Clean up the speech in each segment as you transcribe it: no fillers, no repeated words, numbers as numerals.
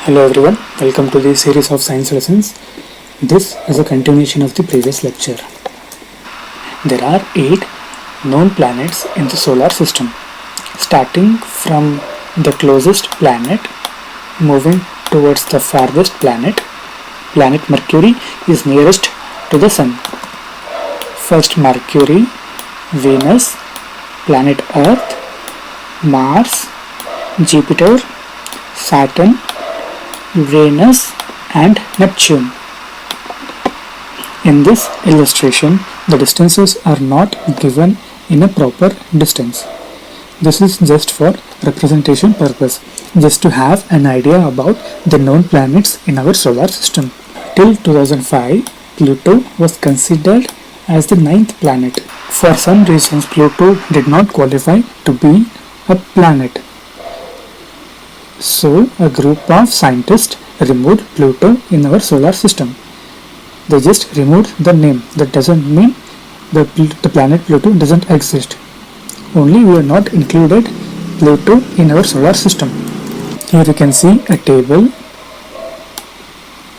Hello everyone, welcome to this series of science lessons. This is a continuation of the previous lecture. There are 8 known planets in the solar system, starting from the closest planet, moving towards the farthest planet. Planet Mercury is nearest to the Sun. First Mercury, Venus, planet Earth, Mars, Jupiter, Saturn, Uranus and Neptune. In this illustration, the distances are not given in a proper distance. This is just for representation purpose, just to have an idea about the known planets in our solar system. Till 2005, Pluto was considered as the 9th planet. For some reasons, Pluto did not qualify to be a planet. So, a group of scientists removed Pluto in our solar system. They just removed the name. That doesn't mean the planet Pluto doesn't exist. Only we are not included Pluto in our solar system. Here you can see a table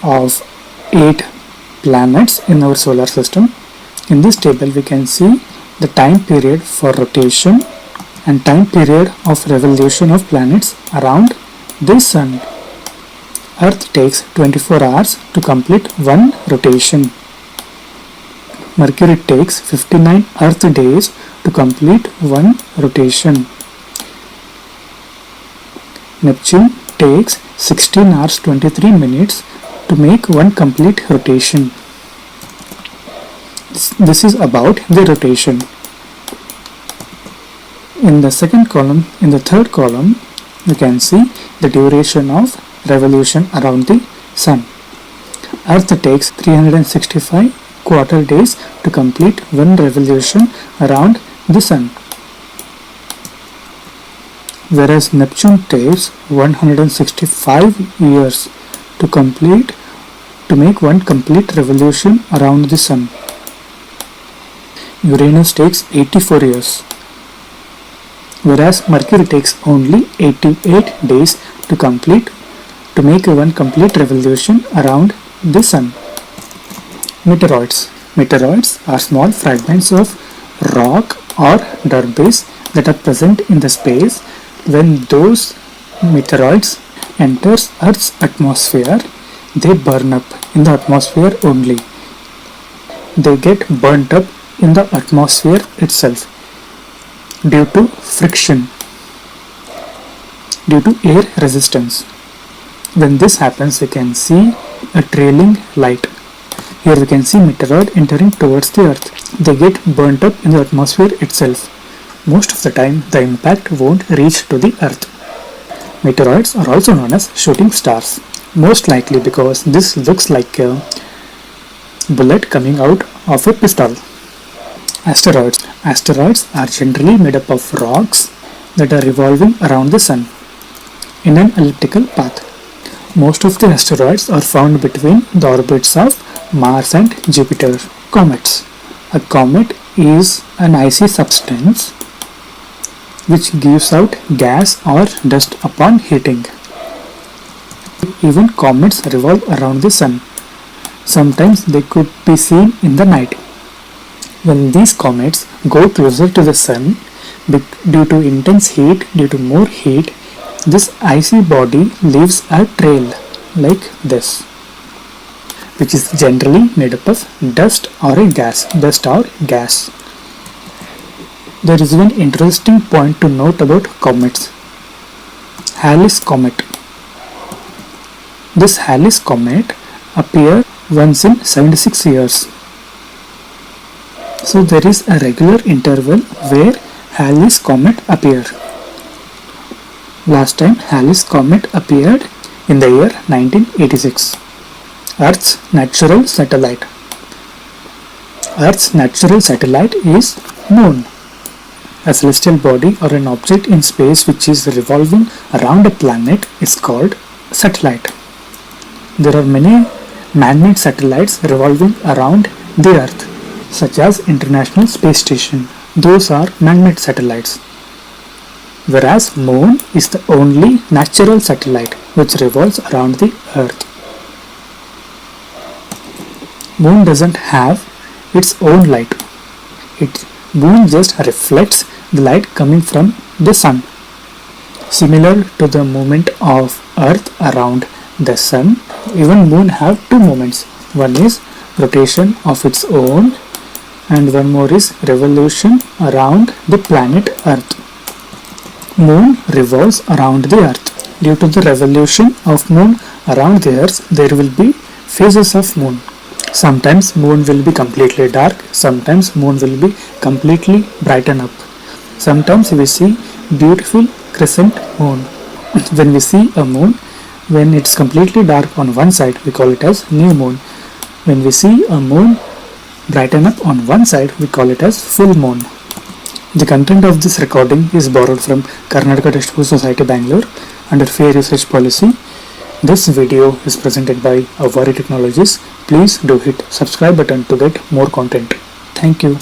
of 8 planets in our solar system. In this table we can see the time period for rotation and time period of revolution of planets around the Sun. Earth takes 24 hours to complete one rotation. Mercury takes 59 Earth days to complete one rotation. Neptune takes 16 hours 23 minutes to make one complete rotation. This is about the rotation. In the second column, in the third column, you can see the duration of revolution around the Sun. Earth takes 365 quarter days to complete one revolution around the Sun, whereas Neptune takes 165 years to make one complete revolution around the Sun. Uranus takes 84 years, whereas Mercury takes only 88 days to make one complete revolution around the Sun. Meteoroids. Meteoroids are small fragments of rock or debris that are present in the space. When those meteoroids enters Earth's atmosphere, they burn up in the atmosphere only. They get burnt up in the atmosphere itself due to friction, due to air resistance. When this happens, we can see a trailing light. Here we can see meteoroid entering towards the Earth. They get burnt up in the atmosphere itself. Most of the time, the impact won't reach to the Earth. Meteoroids are also known as shooting stars, most likely because this looks like a bullet coming out of a pistol. Asteroids. Asteroids are generally made up of rocks that are revolving around the Sun in an elliptical path. Most of the asteroids are found between the orbits of Mars and Jupiter. Comets. A comet is an icy substance which gives out gas or dust upon heating. Even comets revolve around the Sun. Sometimes they could be seen in the night. When these comets go closer to the Sun, due to intense heat, due to more heat, this icy body leaves a trail like this, which is generally made up of dust or gas. There is one interesting point to note about comets. Halley's Comet. This Halley's Comet appears once in 76 years. So there is a regular interval where Halley's Comet appears. Last time Halley's Comet appeared in the year 1986. Earth's natural satellite. Earth's natural satellite is Moon. A celestial body or an object in space which is revolving around a planet is called satellite. There are many man-made satellites revolving around the Earth, such as International Space Station. Those are man-made satellites. Whereas Moon is the only natural satellite. which revolves around the earth. Moon doesn't have its own light. Moon just reflects the light coming from the sun. Similar to the movement of earth around the sun, even moon have two movements. One is rotation of its own and one more is revolution around the planet earth. Moon revolves around the earth. Due to the revolution of moon around the earth, there will be phases of moon. Sometimes moon will be completely dark, sometimes moon will be completely brighten up. Sometimes we see beautiful crescent moon. When we see a moon, when it's completely dark on one side, we call it as new moon. When we see a moon brighten up on one side, we call it as full moon. The content of this recording is borrowed from Karnataka Textbook Society, Bangalore under Fair Usage Policy. This video is presented by Avari Technologies. Please do hit subscribe button to get more content. Thank you.